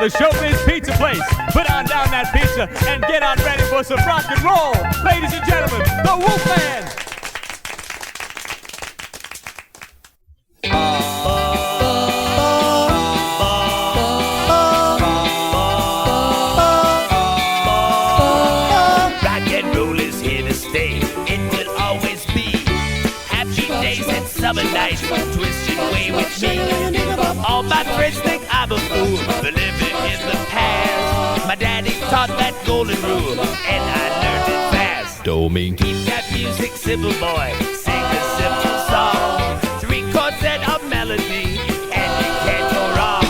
the Showbiz Pizza Place. Put on down that pizza and get on ready for some rock and roll. Ladies and gentlemen, the Wolfman. Rock and roll is here to stay. It will always be. Happy days and summer nights twisted away with me. All my friends think I'm a fool for living in the past. My daddy taught that golden rule, and I learned it fast. Don't mean keep that music simple, boy. Sing a simple song. 3 chords and a melody, and you can't go wrong.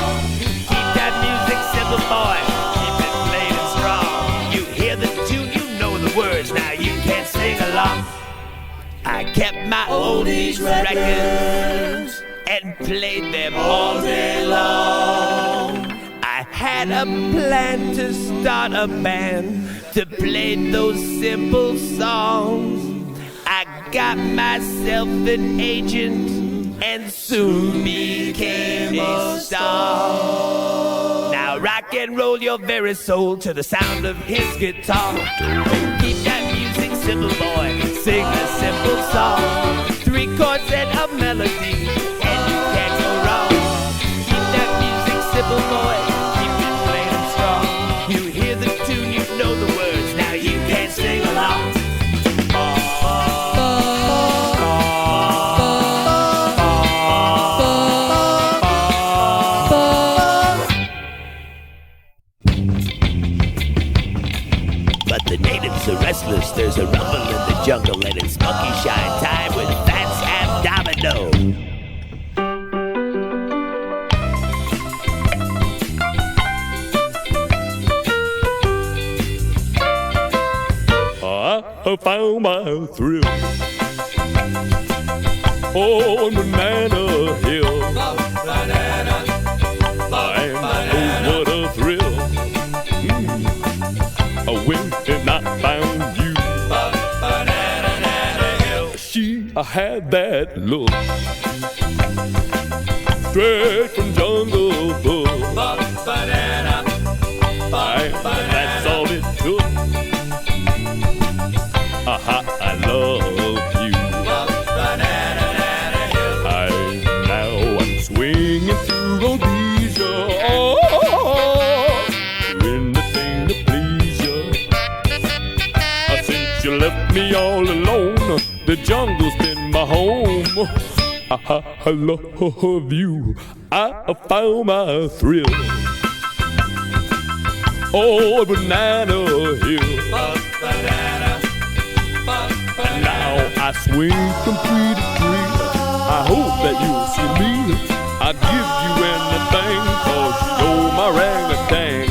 Keep that music simple, boy. Keep it plain and strong. You hear the tune, you know the words. Now you can't sing along. I kept my oldies records and played them all day long. I had a plan to start a band to play those simple songs. I got myself an agent and soon became a star. Now rock and roll your very soul to the sound of his guitar. Keep that music simple, boy. Sing a simple song. 3 chords and a melody, and you can't go wrong. Keep that music simple, boy. Keep it plain and strong. You hear the tune, you know the words. Now you can't sing along. But the natives are restless. There's a rumble in the jungle, and it's monkey shine time with Vance and Domino. I found my thrill on Banana Hill. And oh, what a thrill when I found you. She had that look straight from Jungle Book. And that's all it took. I love you. Now I'm swinging through Rhodesia, doing the thing to please you. Since you left me all alone, the jungle's been my home. I love you. I found my thrill on Banana Hill. And now I swing from tree to tree. I hope that you'll see me. I'd give you anything, 'cause you're my orangutan.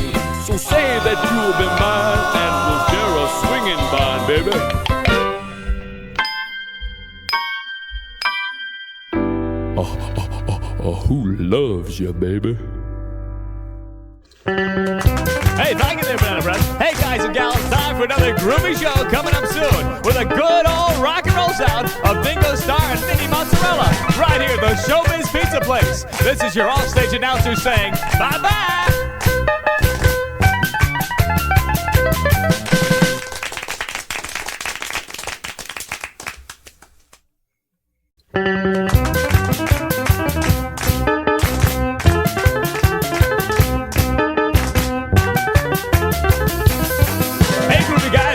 So say that you'll be mine, and we'll share a swinging vine, baby. Who loves you, baby? Hey, thank you there, Banana Bread. Hey, guys and gals, time for another groovy show coming up soon with a good old rock and roll sound of Bingo Star and Mini Mozzarella right here at the Showbiz Pizza Place. This is your offstage announcer saying bye-bye.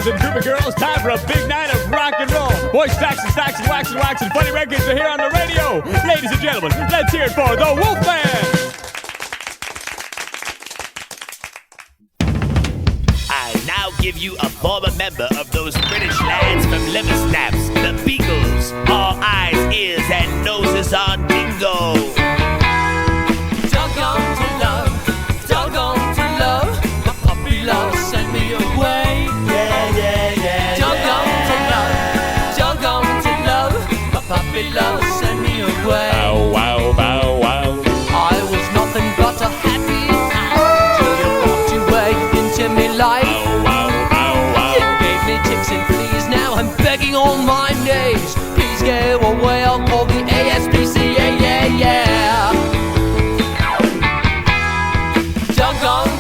And groovy girls, time for a big night of rock and roll. Boys, stacks and stacks and wax and wax and funny records are here on the radio. Ladies and gentlemen, let's hear it for the Wolfman. I now give you a former member of those British lads from Liversnaps, the Beagles. All eyes, ears, and noses on bingo. Doggone to love, doggone to love, my puppy love sent me away. Puppy love sent me away. Bow, wow, bow, wow. I was nothing but a happy man till you walked your way into me life. Bow, wow, bow, wow. You gave me ticks and fleas, now I'm begging on my knees. Please go away, I'll call the ASPCA, yeah. Doggone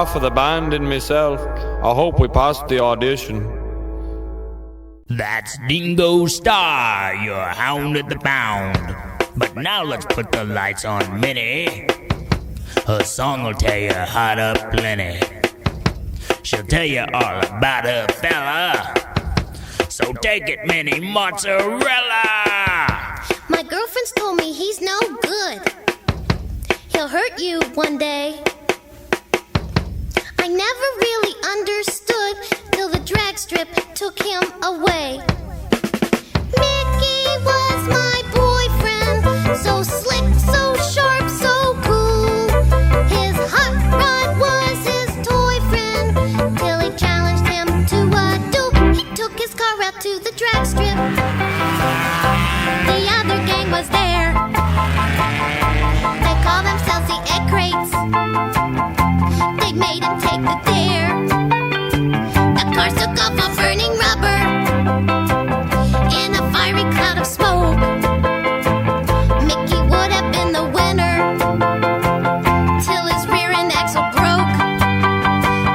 behalf of the band and myself, I hope we passed the audition. That's Dingo Star, your hound at the pound. But now let's put the lights on Minnie. Her song will tear your heart up plenty. She'll tell you all about her fella. So take it, Minnie Mozzarella. My girlfriend's told me he's no good. He'll hurt you one day. I never really understood till the drag strip took him away. Mickey was my boyfriend, so slick, so sharp, so cool. His hot rod was his toy friend, till he challenged him to a duel. He took his car out to the drag strip. The other gang was there. They call themselves the Egg Crates. They made him take the dare. The cars took off while burning rubber in a fiery cloud of smoke. Mickey would have been the winner till his rear end axle broke.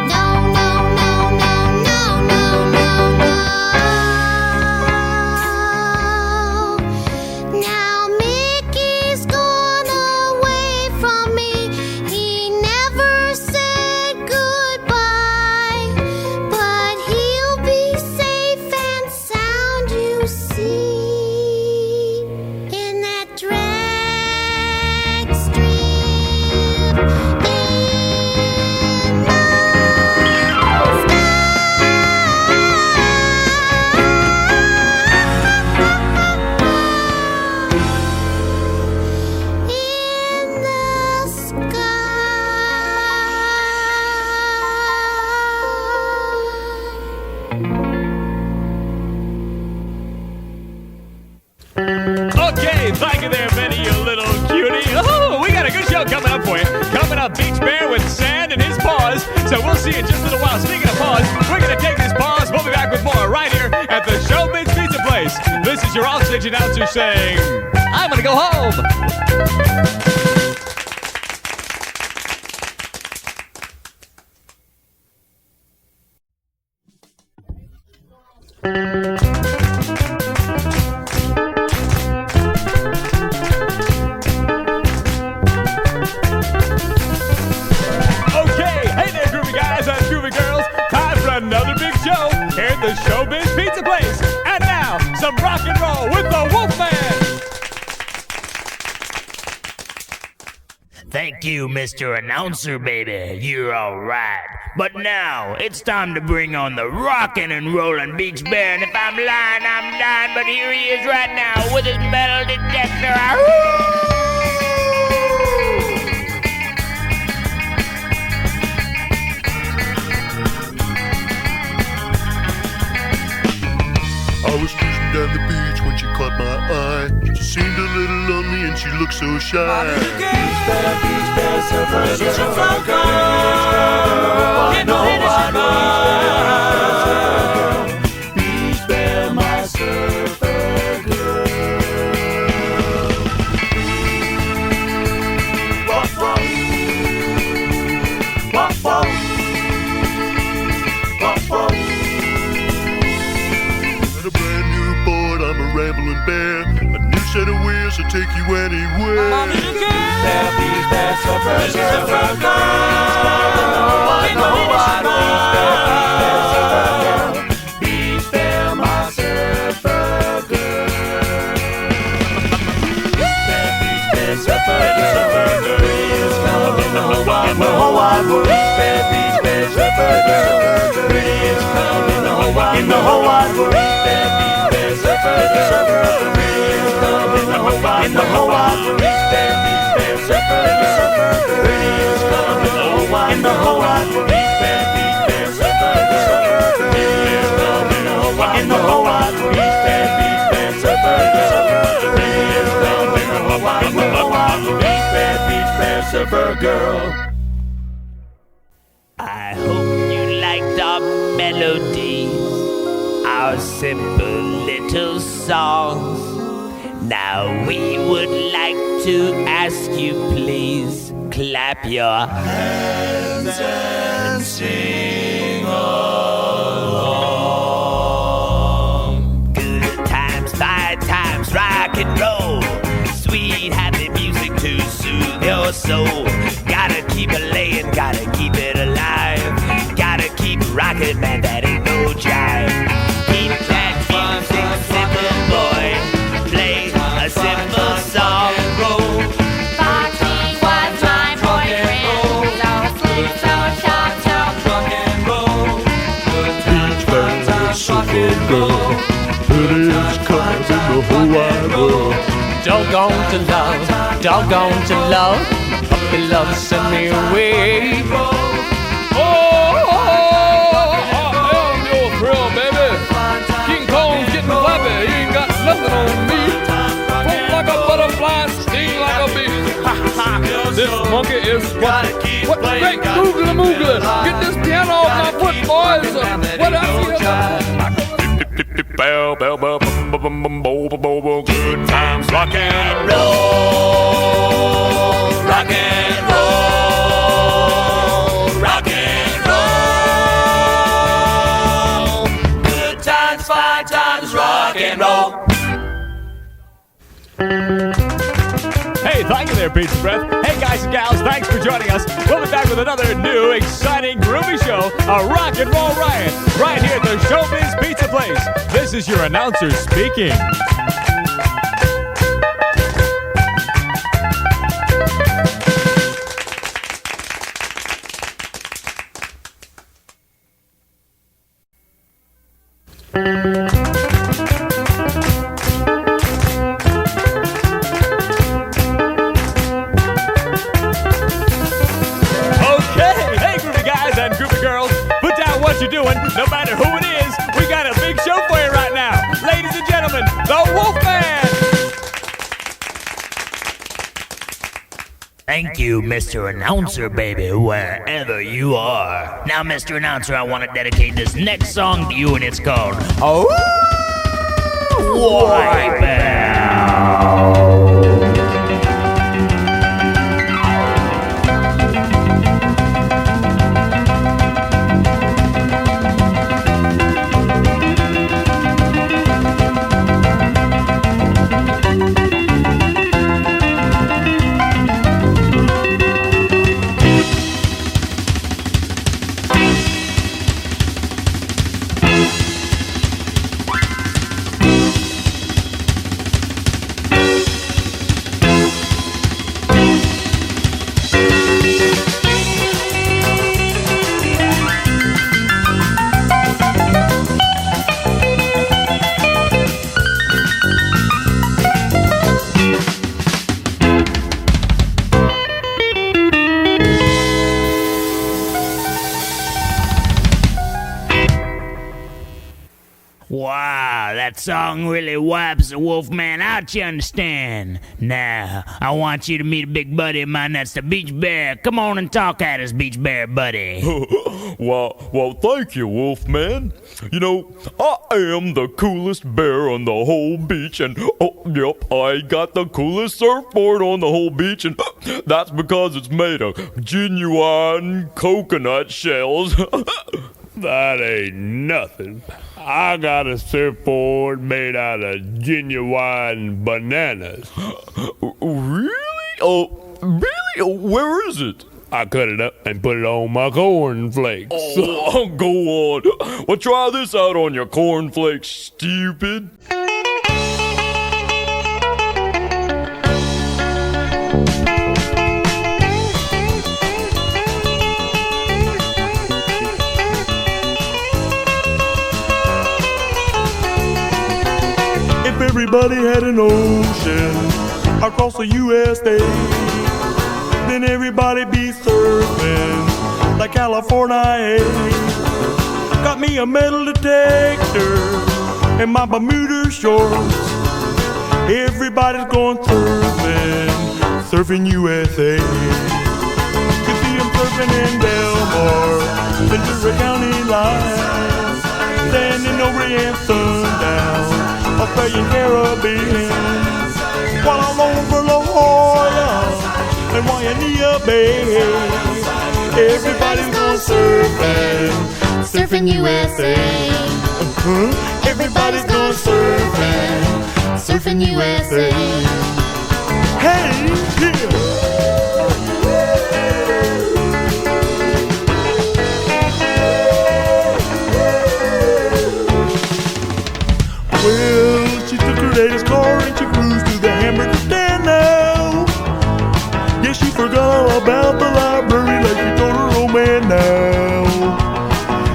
No, no, no, no, no, no, no, no. Now Mickey's gone away from me. He never said goodbye, but he'll be safe and sound, you see, in that drag strip in the Okay, thank you there, Benny, you little cutie. Oh, we got a good show coming up for you. Coming up, Beach Bear with Sand in his paws. So we'll see you in just a little while. Speaking of paws, we're going to take this pause. We'll be back with more right here at the Showbiz Pizza Place. This is your offstage announcer saying, I'm going to go home. Okay, hey there, groovy guys and groovy girls. Time for another big show here at the Showbiz Pizza Place. And now, some rock and roll with the Wolfman. Thank you, Mr. Announcer, baby. You're alright. But now, it's time to bring on the rockin' and rollin' Beach Bear. And if I'm lying, I'm lying. But here he is right now with his metal detector. I was cruising down the beach when she caught my eye. She seemed a little lonely and she looked so shy. Beach bear, surfer, surfer girl. I know, beach bear, my surfer girl. Wop, wop. Wop, wop. Wop, wop. A brand new board, I'm a rambling bear. A new set of wheels will take you anywhere. Beach bear, surfer, surfer girl. I know, beach bear, my surfer girl. Beach bear, surfer girl. Pretty as come in the whole wide world. Beach bear, surfer girl. Pretty as come in the whole wide world. Beach bear, surfer girl. Pretty as come in the whole wide world. Beach bear, surfer girl. Pretty as come in the whole wide world. Beach bear, surfer girl. Pretty as come in the whole wide world. Beach bear, surfer girl. Pretty as come in the whole wide world. Beach bear, surfer girl. I hope you liked our melodies, our simple little songs. Now we would like to ask you, please clap your hands and sing along. Good times, bad times, rock and roll. Sweet, happy music to soothe your soul. Gotta keep it laying, gotta keep it alive. Gotta keep rocking, man, that ain't no jive. Keep that music simple, boy. Play a simple song. Foxy was my boyfriend. So slick, so sharp, so Beach band, simple girl, prettiest club in the whole wide world. Doggone to love, doggone to love. Puppy love sent me away. Oh, hell, your thrill, baby. King Kong's getting flabby. He ain't got nothing on me. Float like a butterfly, sting like a bee. Ha ha. This monkey is what? What? Hey, Googly Moogly. Get this piano off my foot, boys. What else you got? Bell, bell, bell, bum, bum, bum, bum, bo, bo, bo, bo. Good times, rock and roll, rock and roll, rock and roll. Good times, fine times, rock and roll. Hey, thank you there, Pizza Breath. Hey, guys and gals, thanks for joining us. We'll be back with another new, exciting, groovy show, a rock and roll riot, right here at the Showbiz Pizza Place. This is your announcer speaking. What you're doing, no matter who it is, we got a big show for you right now. Ladies and gentlemen, the Wolfman! Thank you, Mr. Announcer, baby, wherever you are. Now, Mr. Announcer, I want to dedicate this next song to you, and it's called Oh Wipeout. Wow, that song really wipes the Wolfman out, you understand? Now, I want you to meet a big buddy of mine, that's the Beach Bear. Come on and talk at us, Beach Bear buddy. Well, thank you, Wolfman. You know, I am the coolest bear on the whole beach, and yep, I got the coolest surfboard on the whole beach, and that's because it's made of genuine coconut shells. That ain't nothing. I got a surfboard made out of genuine bananas. Really? Oh, really? Where is it? I cut it up and put it on my cornflakes. Oh, go on. Well, try this out on your cornflakes, stupid. If everybody had an ocean across the U.S.A., then everybody be surfing like California. Got me a metal detector and my Bermuda shorts. Everybody's going surfing, Surfin U.S.A. You see them surfing in Belmar, Ventura County line, standing over in sundown, Australian Caribbean, while I'm over La Jolla and Waimea Bay. Everybody's going surfing. Surfin U.S.A. Everybody's going surfing. Surfin U.S.A. Hey, yeah. Well, she took her latest car and she cruised to the hamburger stand now. Yeah, she forgot all about the library like she told her old man now.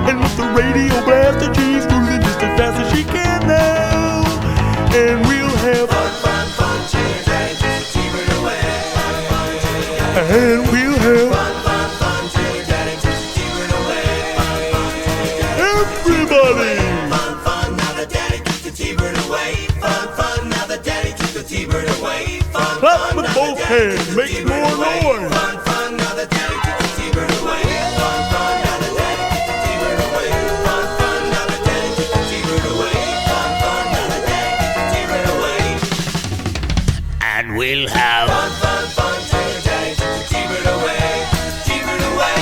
And with the radio blasted, she's cruising just as fast as she can now. And we'll have fun, fun, fun, change that just to keep it away. And we'll have fun, fun, fun, change that just to keep it away. Everybody! Clap with both hands, make more noise. Fun, fun, now the daddy gets the T-bird away. Fun, fun, now the daddy gets the T-bird away. Fun, fun, now the daddy gets the T-bird away. Fun, fun, now the daddy gets the T-bird away. And we'll have fun, fun, fun, till the daddy gets the T-bird away. T-bird away.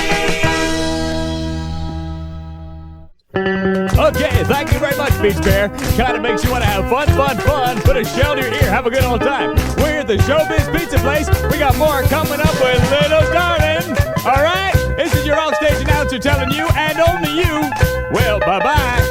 Okay, thank you very much, Beach Bear. Kind of makes you want to have fun, fun, fun. Put a shell to your ear, have a good old time. We're at the Showbiz Pizza Place. We got more coming up with Little Darlin. All right, this is your off-stage announcer telling you, and only you, well, bye-bye.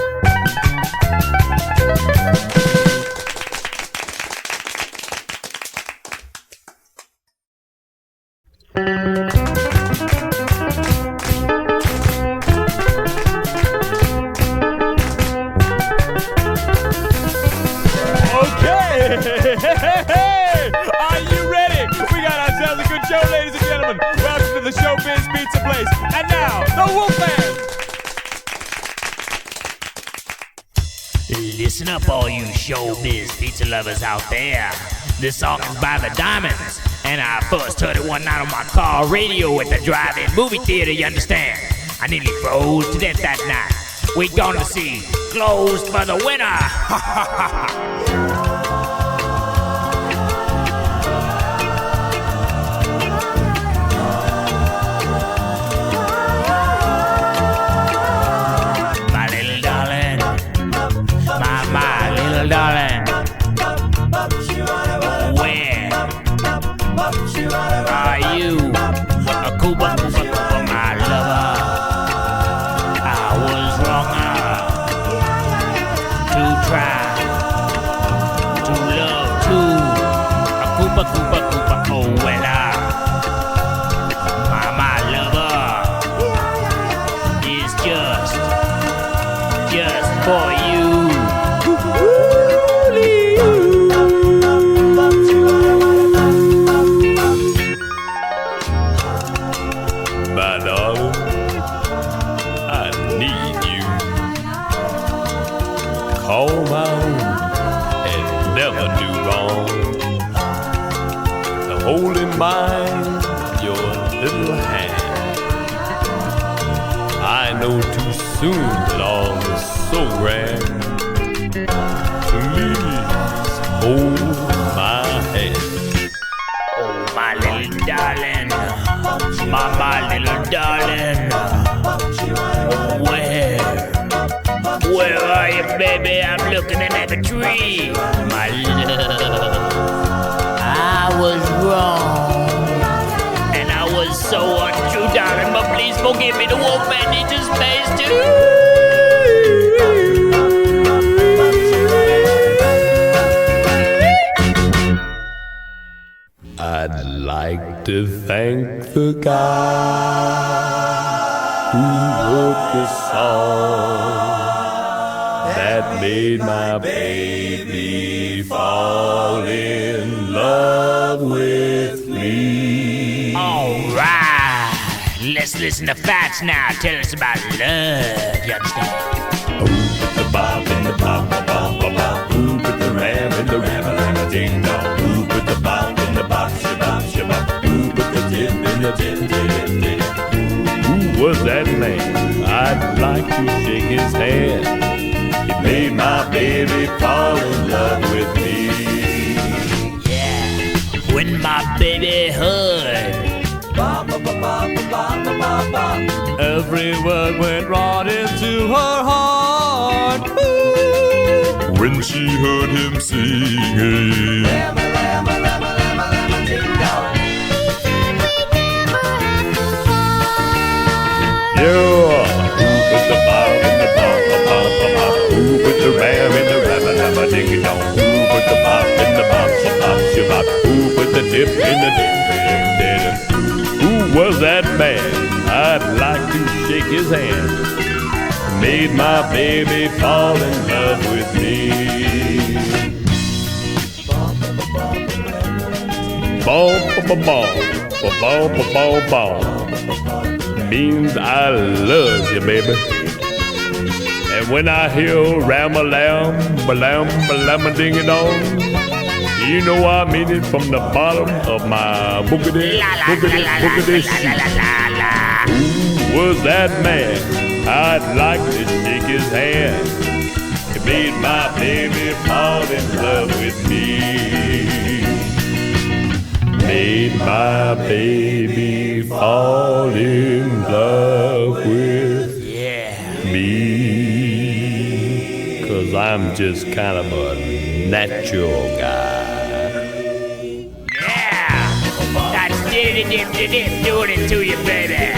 Are you ready? We got ourselves a good show, ladies and gentlemen. Welcome to the Showbiz Pizza Place. And now, the Wolfman. Listen up, all you showbiz pizza lovers out there. This song is by the Diamonds, and I first heard it one night on my car radio at the drive-in movie theater, you understand? I nearly froze to death that night. We'd gone to see Closed for the Winner. Darling, where are you? A Cuba, my lover. I was wrong to try to love too. A Cuba, oh well, my lover is just for you. My darling, I need you. Call my own and never do wrong. To hold in mind your little hand. I know too soon that all is so grand. Please hold my hand. Oh, my little darling, my little darling. Where are you, baby? I'm looking in every tree. My love, I was wrong, and I was so untrue, darling. But please forgive me. The Wolfman needs his space too. I'd like to thank the guy who wrote the song that made my baby fall in love with me. All right, let's listen to Fats now. Tell us about love. You understand? Who put the bop in the bop, bop, bop, bop? Who put the ram in the ram, a ding dong? Who put the bop in the bop, shabop, shabop? Who put the tip in the tip, tip, tip? Who was that man? I'd like to shake his hand. He made my baby fall in love with me. Yeah, when my baby heard Every word went right into her heart. Ooh. When she heard him singing. Yeah. Who put the bomb in the bomb, Who put the ram in the ram, ding dong? Who put the bomb in the bomb, shabab? Who put the dip in the dip? Who was that man? I'd like to shake his hand. Made my baby fall in love with me. Bomb. Means I love you, baby. And when I hear ram-a-lam, ba-lam-a-ding-a-dong, you know I mean it from the bottom of my boogity sheet. Who was that man? I'd like to shake his hand. He made my baby fall in love with me. Made my baby fall in love with me. 'Cause I'm just kind of a natural guy. Yeah! That's dip, doing it to you, baby.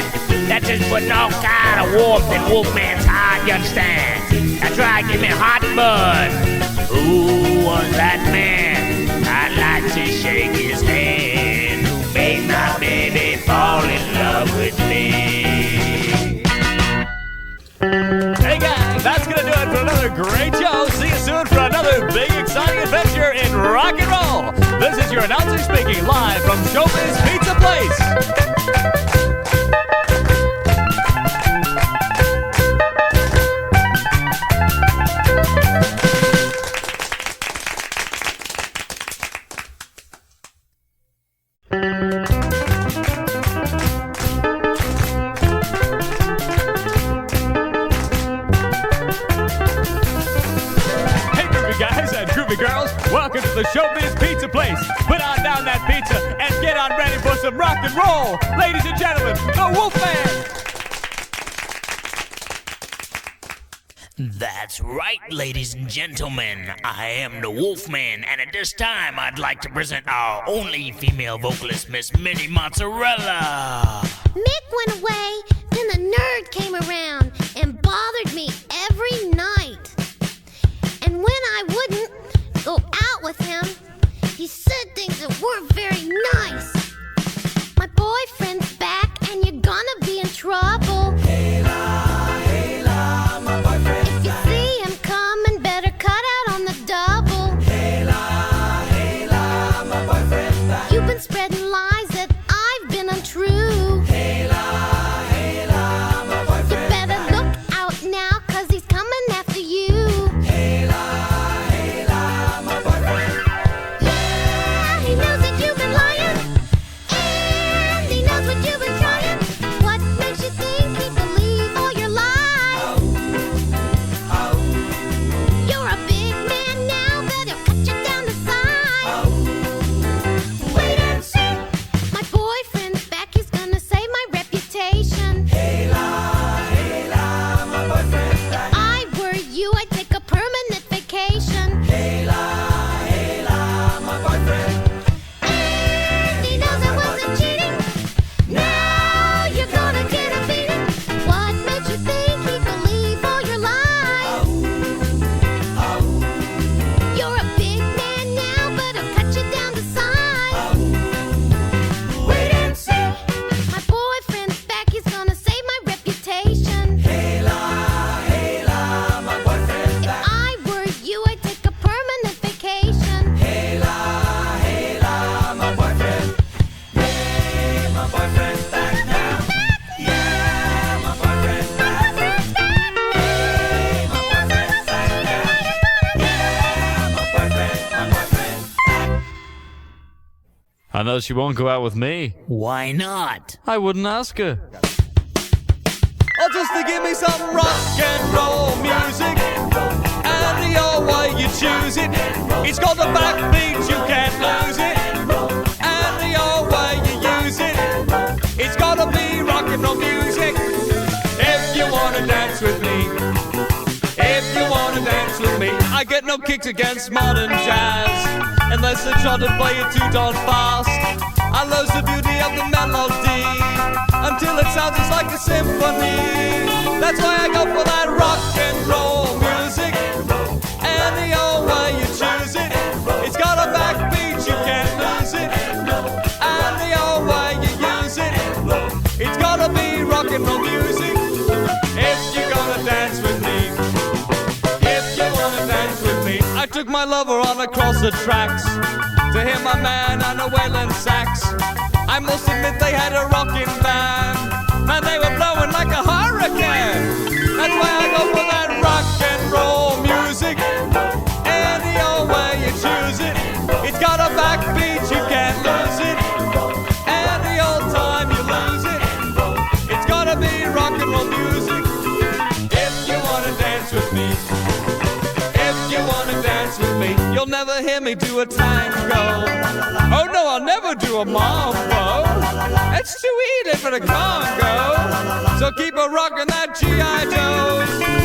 That's just putting all kind of warmth in Wolfman's heart, you understand? That's right, give me hot blood. Who was that man? I'd like to shake his hand. Who made my baby fall in love with me? Hey guys, that's gonna do it for another great show. See you soon for another big exciting adventure in rock and roll. This is your announcer speaking live from Showbiz Pizza Place. Welcome to the Showbiz Pizza Place. Put on down that pizza and get on ready for some rock and roll. Ladies and gentlemen, the Wolfman. That's right, ladies and gentlemen. I am the Wolfman, and at this time, I'd like to present our only female vocalist, Miss Minnie Mozzarella. Mick went away, then the nerd came around and bothered me every night. And when I wouldn't go out with him, he said things that weren't very nice. My boyfriend's back and you're gonna be in trouble. Hey la, my boyfriend's if you back. See him coming, better cut out on the double. Hey la, my boyfriend's back. You've been spreading lies that I've been untrue. Hey la, my boyfriend's you better back. Look out now, 'cause he's coming after you. Hey la, my boyfriend. Yeah, he knows that you've been lying, and he knows what you've been trying. What makes you think he believe all your lies? You're a big man now, but he'll cut you down to size. Wait and see. My boyfriend's back, he's gonna save my reputation. Hey la, my boyfriend's back. If I were you, I'd take a permanent vacation. Hey la, my boyfriend. And he knows I wasn't cheating. Now you're gonna get a beating. What makes you think he believe all your lies? You're a big man now, but he'll cut you down to size. Wait and see. My boyfriend's back, he's gonna save my reputation. Hey la, my boyfriend's back. If I were you, I'd take a permanent vacation. Hey la, my boyfriend. Hey, my boyfriend's back now. Yeah, my boyfriend's back. Hey, my boyfriend's back now. Yeah, my boyfriend's back. I know she won't go out with me. Why not? I wouldn't ask her. Oh, just to give me some rock and roll music. And the old way you choose it. It's got the backbeat, you can't lose it. And the old way you use it. It's gotta be rock and roll music. I get no kicks against modern jazz unless they try to play it too darn fast. I lose the beauty of the melody until it sounds just like a symphony. That's why I go for that rock and roll music. Any old way you choose it, it's got a backbeat, you can't lose it. Any old way you use it, it's gotta be rock and roll music. If you're gonna dance with me, if you wanna dance with me, I took my lover on across the tracks to hear my man on a wailing sax. I must admit they had a rockin' band, man, they were blowing like a hurricane. That's why I go for that rock and roll music. Any old way you choose it, it's got a backbeat, you can't lose it. Any old time you lose it, it's gotta be rock and roll music. If you wanna dance with me, if you wanna dance with me, you'll never hear me do a tango. Oh no, I'll never do a mambo. It's too easy for the Congo. So keep a rockin' that G.I. Joe.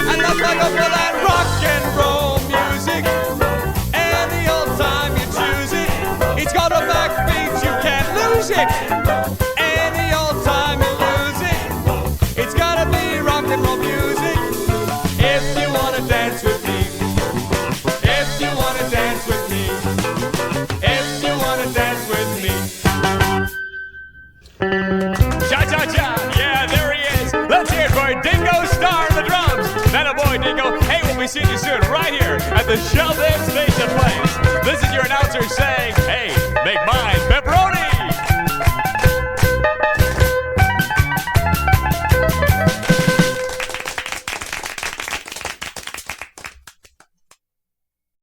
And that's why I go for that rock and roll music. Any old time you choose it, it's got a backbeat, you can't lose it. Any old time you lose it, it's gotta be rock and roll music. If you wanna dance with me, if you wanna dance with me, if you wanna dance with me. Cha-cha-cha, yeah, there he is. Let's hear it for Dingo Star on the drums. That a boy, Dingo. Hey, we'll be seeing you soon right here at the Showbiz Pizza Place. This is your announcer, Sam.